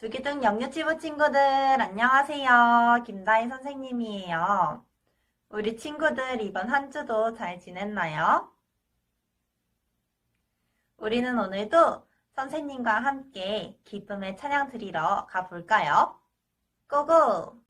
두기둥 영유치부 친구들 안녕하세요. 김다희 선생님이에요. 우리 친구들 이번 한 주도 잘 지냈나요? 우리는 오늘도 선생님과 함께 기쁨의 찬양 드리러 가볼까요? 고고!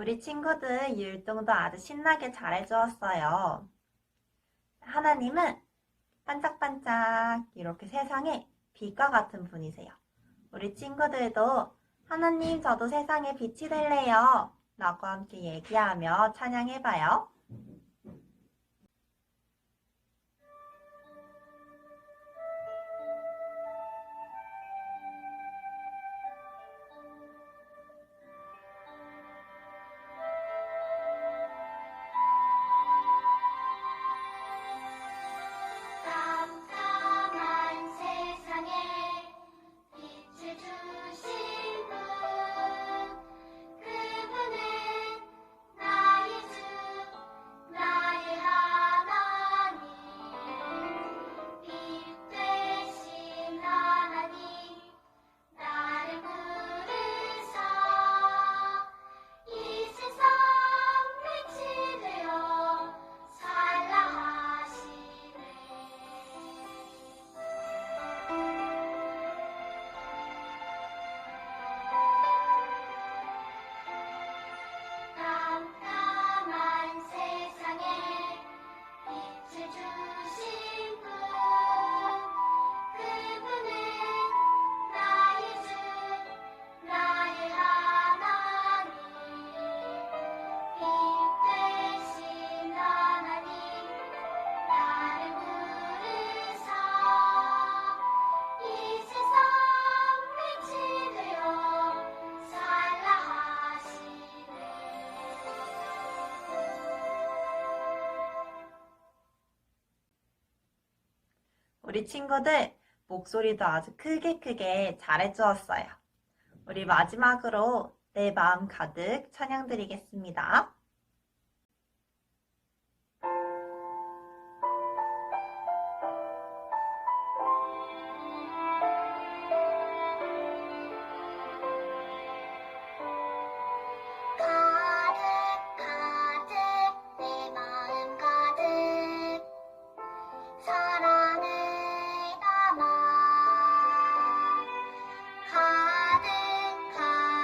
우리 친구들 율동도 아주 신나게 잘해주었어요. 하나님은 반짝반짝 이렇게 세상에 빛과 같은 분이세요. 우리 친구들도 하나님 저도 세상에 빛이 될래요 라고 함께 얘기하며 찬양해봐요. 우리 친구들 목소리도 아주 크게 잘해주었어요. 우리 마지막으로 내 마음 가득 찬양 드리겠습니다.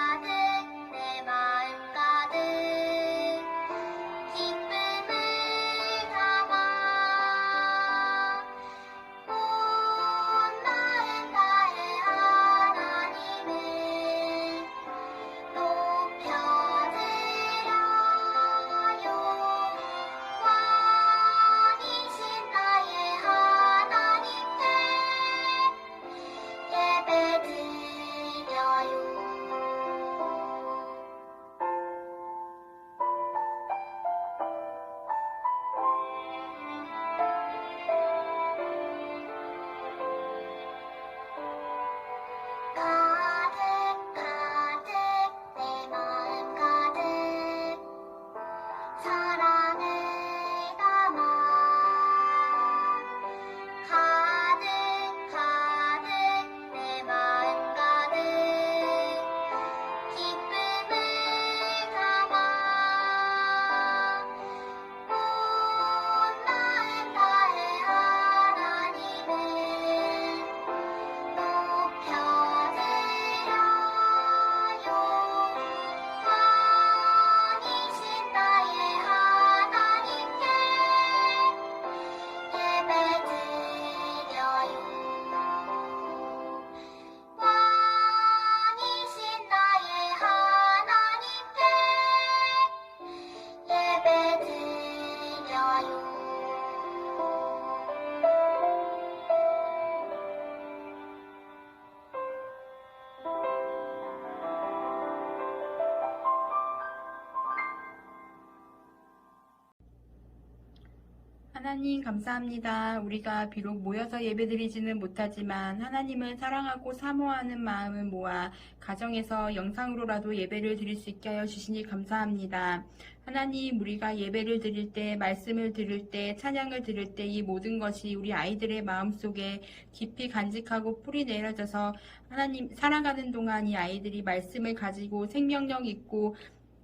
가득 내 마음 가득 하나님 감사합니다. 우리가 비록 모여서 예배드리지는 못하지만 하나님을 사랑하고 사모하는 마음을 모아 가정에서 영상으로라도 예배를 드릴 수 있게 하여 주시니 감사합니다. 하나님, 우리가 예배를 드릴 때, 말씀을 들을 때, 찬양을 들을 때 이 모든 것이 우리 아이들의 마음속에 깊이 간직하고 뿌리 내려져서 하나님 살아가는 동안 이 아이들이 말씀을 가지고 생명력 있고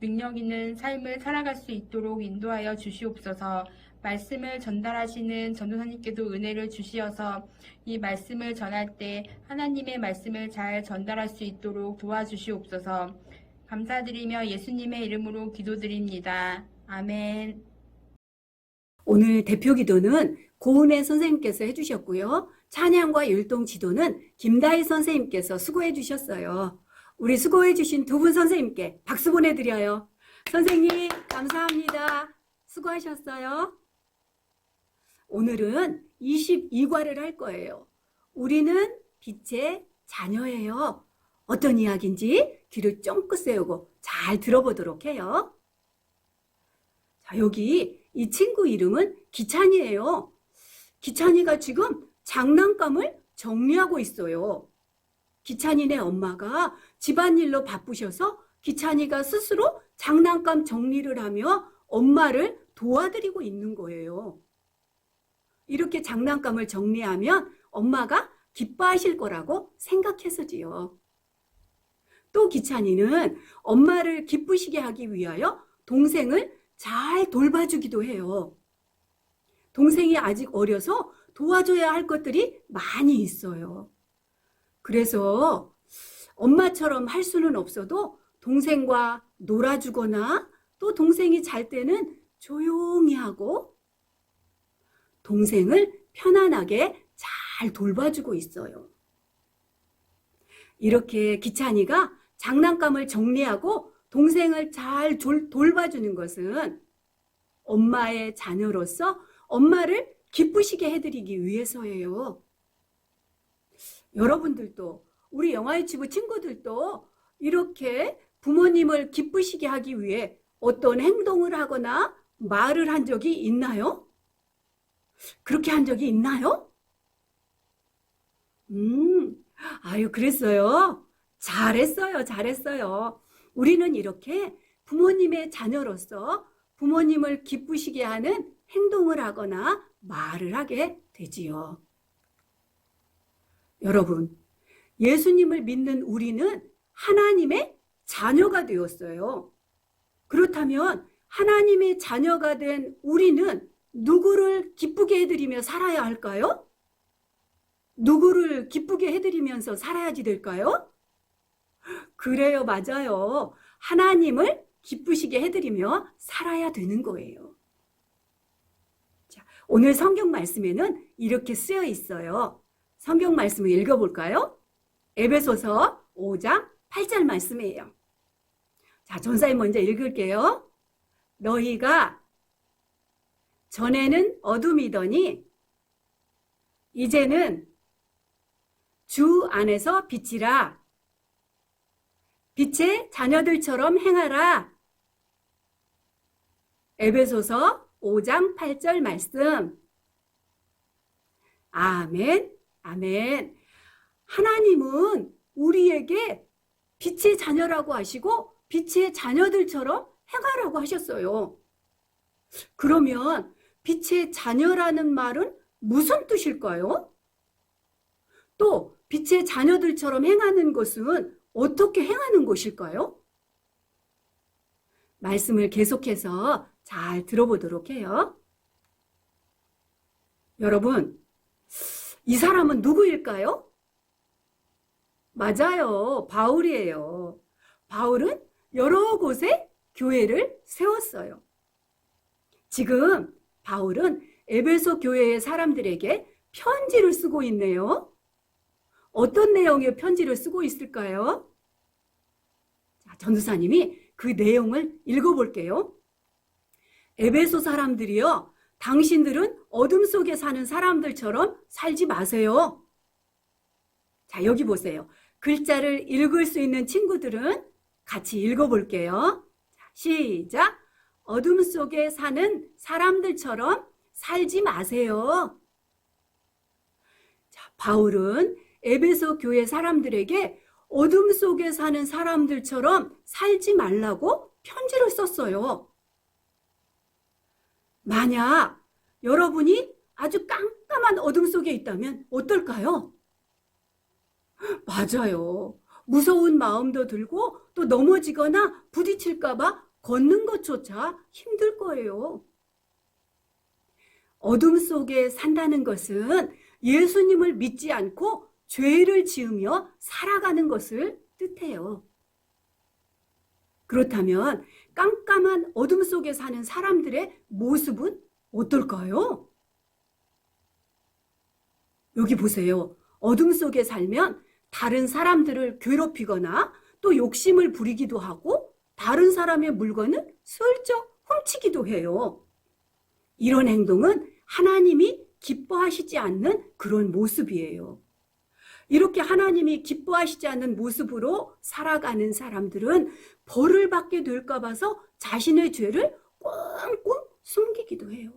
능력 있는 삶을 살아갈 수 있도록 인도하여 주시옵소서. 말씀을 전달하시는 전도사님께도 은혜를 주시어서 이 말씀을 전할 때 하나님의 말씀을 잘 전달할 수 있도록 도와주시옵소서. 감사드리며 예수님의 이름으로 기도드립니다. 아멘. 오늘 대표 기도는 고은혜 선생님께서 해주셨고요. 찬양과 율동 지도는 김다희 선생님께서 수고해 주셨어요. 우리 수고해 주신 두 분 선생님께 박수 보내드려요. 선생님 감사합니다. 수고하셨어요. 오늘은 22과를 할 거예요. 우리는 빛의 자녀예요. 어떤 이야기인지 귀를 쫑긋 세우고 잘 들어보도록 해요. 자, 여기 이 친구 이름은 기찬이에요. 기찬이가 지금 장난감을 정리하고 있어요. 기찬이네 엄마가 집안일로 바쁘셔서 기찬이가 스스로 장난감 정리를 하며 엄마를 도와드리고 있는 거예요. 이렇게 장난감을 정리하면 엄마가 기뻐하실 거라고 생각해서지요. 또 기찬이는 엄마를 기쁘시게 하기 위하여 동생을 잘 돌봐주기도 해요. 동생이 아직 어려서 도와줘야 할 것들이 많이 있어요. 그래서 엄마처럼 할 수는 없어도 동생과 놀아주거나 또 동생이 잘 때는 조용히 하고 동생을 편안하게 잘 돌봐주고 있어요. 이렇게 기찬이가 장난감을 정리하고 동생을 잘 돌봐주는 것은 엄마의 자녀로서 엄마를 기쁘시게 해드리기 위해서예요. 여러분들도 우리 영화유치부 친구들도 이렇게 부모님을 기쁘시게 하기 위해 어떤 행동을 하거나 말을 한 적이 있나요? 그렇게 한 적이 있나요? 아유, 그랬어요. 잘했어요. 우리는 이렇게 부모님의 자녀로서 부모님을 기쁘시게 하는 행동을 하거나 말을 하게 되지요. 여러분, 예수님을 믿는 우리는 하나님의 자녀가 되었어요. 그렇다면 하나님의 자녀가 된 우리는 누구를 기쁘게 해드리며 살아야 할까요? 누구를 기쁘게 해드리면서 살아야지 될까요? 그래요, 맞아요. 하나님을 기쁘시게 해드리며 살아야 되는 거예요. 자, 오늘 성경 말씀에는 이렇게 쓰여 있어요. 성경 말씀을 읽어볼까요? 에베소서 5장 8절 말씀이에요. 자, 전사님 먼저 읽을게요. 너희가 전에는 어둠이더니 이제는 주 안에서 빛이라. 빛의 자녀들처럼 행하라. 에베소서 5장 8절 말씀. 아멘, 아멘. 하나님은 우리에게 빛의 자녀라고 하시고 빛의 자녀들처럼 행하라고 하셨어요. 그러면 빛의 자녀라는 말은 무슨 뜻일까요? 또 빛의 자녀들처럼 행하는 것은 어떻게 행하는 것일까요? 말씀을 계속해서 잘 들어보도록 해요. 여러분, 이 사람은 누구일까요? 맞아요. 바울이에요. 바울은 여러 곳에 교회를 세웠어요. 지금 바울은 에베소 교회의 사람들에게 편지를 쓰고 있네요. 어떤 내용의 편지를 쓰고 있을까요? 자, 전도사님이 그 내용을 읽어볼게요. 에베소 사람들이여, 당신들은 어둠 속에 사는 사람들처럼 살지 마세요. 자, 여기 보세요. 글자를 읽을 수 있는 친구들은 같이 읽어볼게요. 자, 시작. 어둠 속에 사는 사람들처럼 살지 마세요. 자, 바울은 에베소 교회 사람들에게 어둠 속에 사는 사람들처럼 살지 말라고 편지를 썼어요. 만약 여러분이 아주 깜깜한 어둠 속에 있다면 어떨까요? 맞아요. 무서운 마음도 들고 또 넘어지거나 부딪힐까봐 걷는 것조차 힘들 거예요. 어둠 속에 산다는 것은 예수님을 믿지 않고 죄를 지으며 살아가는 것을 뜻해요. 그렇다면 깜깜한 어둠 속에 사는 사람들의 모습은 어떨까요? 여기 보세요. 어둠 속에 살면 다른 사람들을 괴롭히거나 또 욕심을 부리기도 하고 다른 사람의 물건을 슬쩍 훔치기도 해요. 이런 행동은 하나님이 기뻐하시지 않는 그런 모습이에요. 이렇게 하나님이 기뻐하시지 않는 모습으로 살아가는 사람들은 벌을 받게 될까 봐서 자신의 죄를 꽁꽁 숨기기도 해요.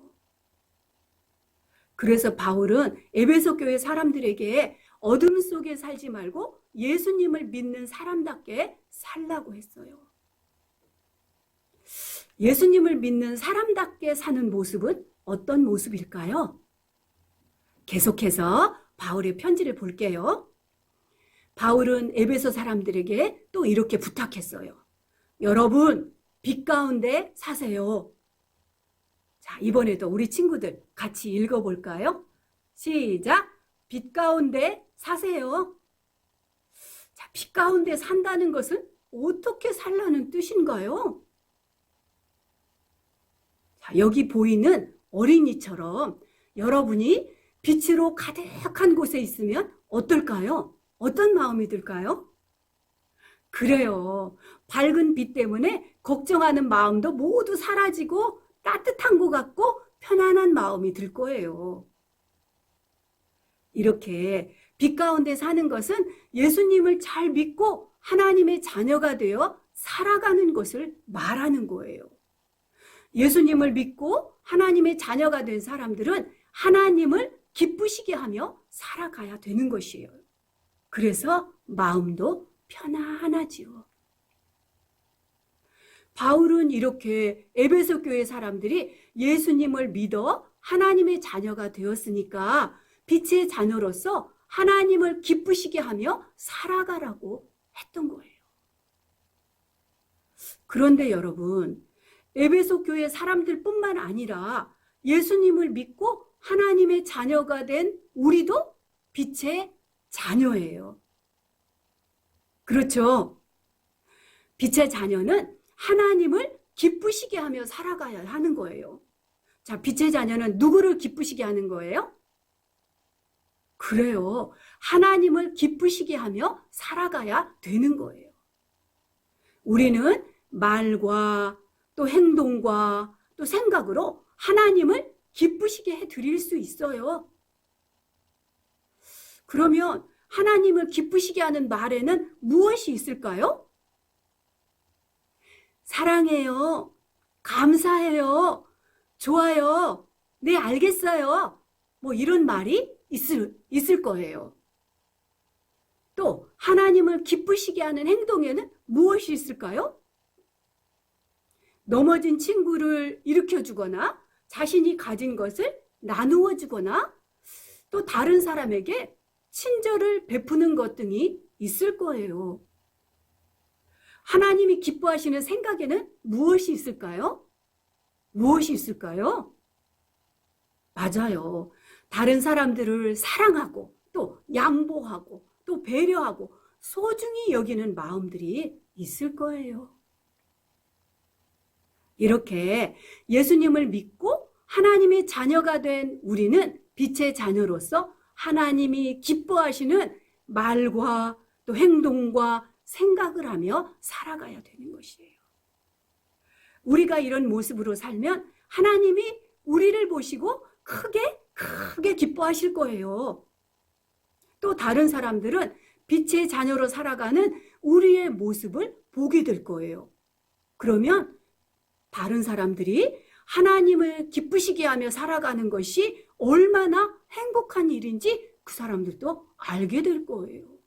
그래서 바울은 에베소 교회 사람들에게 어둠 속에 살지 말고 예수님을 믿는 사람답게 살라고 했어요. 예수님을 믿는 사람답게 사는 모습은 어떤 모습일까요? 계속해서 바울의 편지를 볼게요. 바울은 에베소 사람들에게 또 이렇게 부탁했어요. 여러분, 빛 가운데 사세요. 자, 이번에도 우리 친구들 같이 읽어볼까요? 시작! 빛 가운데 사세요. 자, 빛 가운데 산다는 것은 어떻게 살라는 뜻인가요? 자, 여기 보이는 어린이처럼 여러분이 빛으로 가득한 곳에 있으면 어떨까요? 어떤 마음이 들까요? 그래요. 밝은 빛 때문에 걱정하는 마음도 모두 사라지고 따뜻한 것 같고 편안한 마음이 들 거예요. 이렇게 빛 가운데 사는 것은 예수님을 잘 믿고 하나님의 자녀가 되어 살아가는 것을 말하는 거예요. 예수님을 믿고 하나님의 자녀가 된 사람들은 하나님을 기쁘시게 하며 살아가야 되는 것이에요. 그래서 마음도 편안하지요. 바울은 이렇게 에베소 교회 사람들이 예수님을 믿어 하나님의 자녀가 되었으니까 빛의 자녀로서 하나님을 기쁘시게 하며 살아가라고 했던 거예요. 그런데 여러분, 에베소 교회 사람들뿐만 아니라 예수님을 믿고 하나님의 자녀가 된 우리도 빛의 자녀예요. 그렇죠? 빛의 자녀는 하나님을 기쁘시게 하며 살아가야 하는 거예요. 자, 빛의 자녀는 누구를 기쁘시게 하는 거예요? 그래요. 하나님을 기쁘시게 하며 살아가야 되는 거예요. 우리는 말과 또 행동과 또 생각으로 하나님을 기쁘시게 해드릴 수 있어요. 그러면 하나님을 기쁘시게 하는 말에는 무엇이 있을까요? 사랑해요. 감사해요. 좋아요. 네, 알겠어요. 뭐 이런 말이 있을 거예요. 또 하나님을 기쁘시게 하는 행동에는 무엇이 있을까요? 넘어진 친구를 일으켜주거나 자신이 가진 것을 나누어 주거나 또 다른 사람에게 친절을 베푸는 것 등이 있을 거예요. 하나님이 기뻐하시는 생각에는 무엇이 있을까요? 무엇이 있을까요? 맞아요. 다른 사람들을 사랑하고 또 양보하고 또 배려하고 소중히 여기는 마음들이 있을 거예요. 이렇게 예수님을 믿고 하나님의 자녀가 된 우리는 빛의 자녀로서 하나님이 기뻐하시는 말과 또 행동과 생각을 하며 살아가야 되는 것이에요. 우리가 이런 모습으로 살면 하나님이 우리를 보시고 크게 기뻐하실 거예요. 또 다른 사람들은 빛의 자녀로 살아가는 우리의 모습을 보게 될 거예요. 그러면 다른 사람들이 하나님을 기쁘시게 하며 살아가는 것이 얼마나 행복한 일인지 그 사람들도 알게 될 거예요.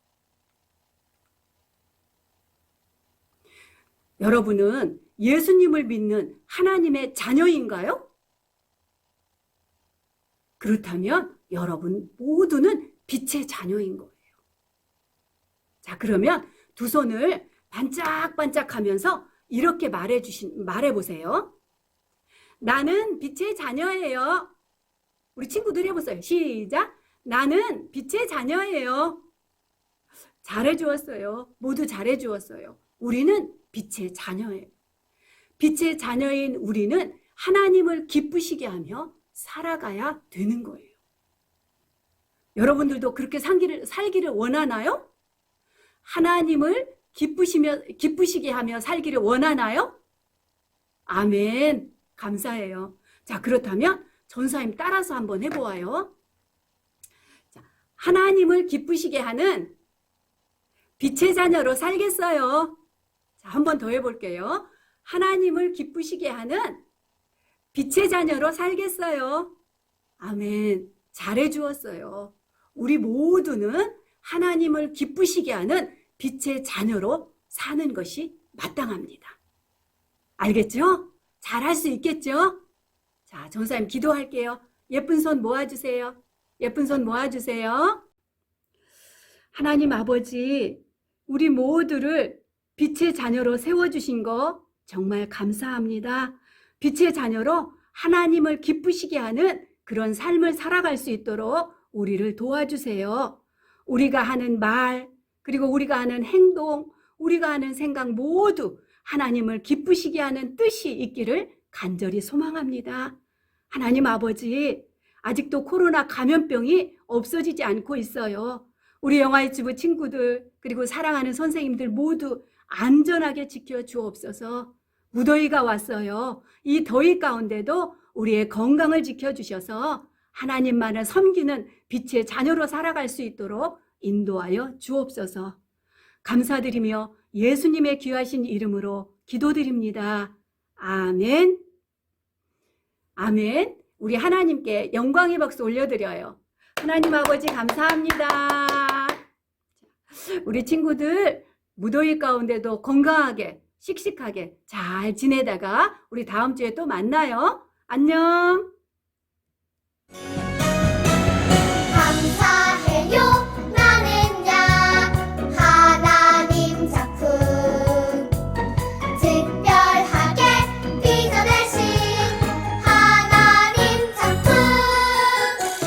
여러분은 예수님을 믿는 하나님의 자녀인가요? 그렇다면 여러분 모두는 빛의 자녀인 거예요. 자, 그러면 두 손을 반짝반짝 하면서 이렇게 말해보세요. 나는 빛의 자녀예요. 우리 친구들 해보세요. 시작. 나는 빛의 자녀예요. 잘해주었어요. 모두 잘해주었어요. 우리는 빛의 자녀예요. 빛의 자녀인 우리는 하나님을 기쁘시게 하며 살아가야 되는 거예요. 여러분들도 그렇게 살기를 원하나요? 하나님을 기쁘시게 하며 살기를 원하나요? 아멘. 감사해요. 자, 그렇다면 전사님 따라서 한번 해보아요. 자, 하나님을 기쁘시게 하는 빛의 자녀로 살겠어요. 자, 한번 더 해볼게요. 하나님을 기쁘시게 하는 빛의 자녀로 살겠어요. 아멘. 잘해주었어요. 우리 모두는 하나님을 기쁘시게 하는 빛의 자녀로 사는 것이 마땅합니다. 알겠죠? 잘할 수 있겠죠? 자, 전사님 기도할게요. 예쁜 손 모아주세요. 예쁜 손 모아주세요. 하나님 아버지, 우리 모두를 빛의 자녀로 세워주신 거 정말 감사합니다. 빛의 자녀로 하나님을 기쁘시게 하는 그런 삶을 살아갈 수 있도록 우리를 도와주세요. 우리가 하는 말, 그리고 우리가 하는 행동, 우리가 하는 생각 모두 하나님을 기쁘시게 하는 뜻이 있기를 간절히 소망합니다. 하나님 아버지, 아직도 코로나 감염병이 없어지지 않고 있어요. 우리 영화유치부 친구들, 그리고 사랑하는 선생님들 모두 안전하게 지켜 주옵소서. 무더위가 왔어요. 이 더위 가운데도 우리의 건강을 지켜주셔서 하나님만을 섬기는 빛의 자녀로 살아갈 수 있도록 인도하여 주옵소서. 감사드리며 예수님의 귀하신 이름으로 기도드립니다. 아멘. 아멘. 우리 하나님께 영광의 박수 올려드려요. 하나님 아버지 감사합니다. 우리 친구들 무더위 가운데도 건강하게 씩씩하게 잘 지내다가 우리 다음 주에 또 만나요. 안녕.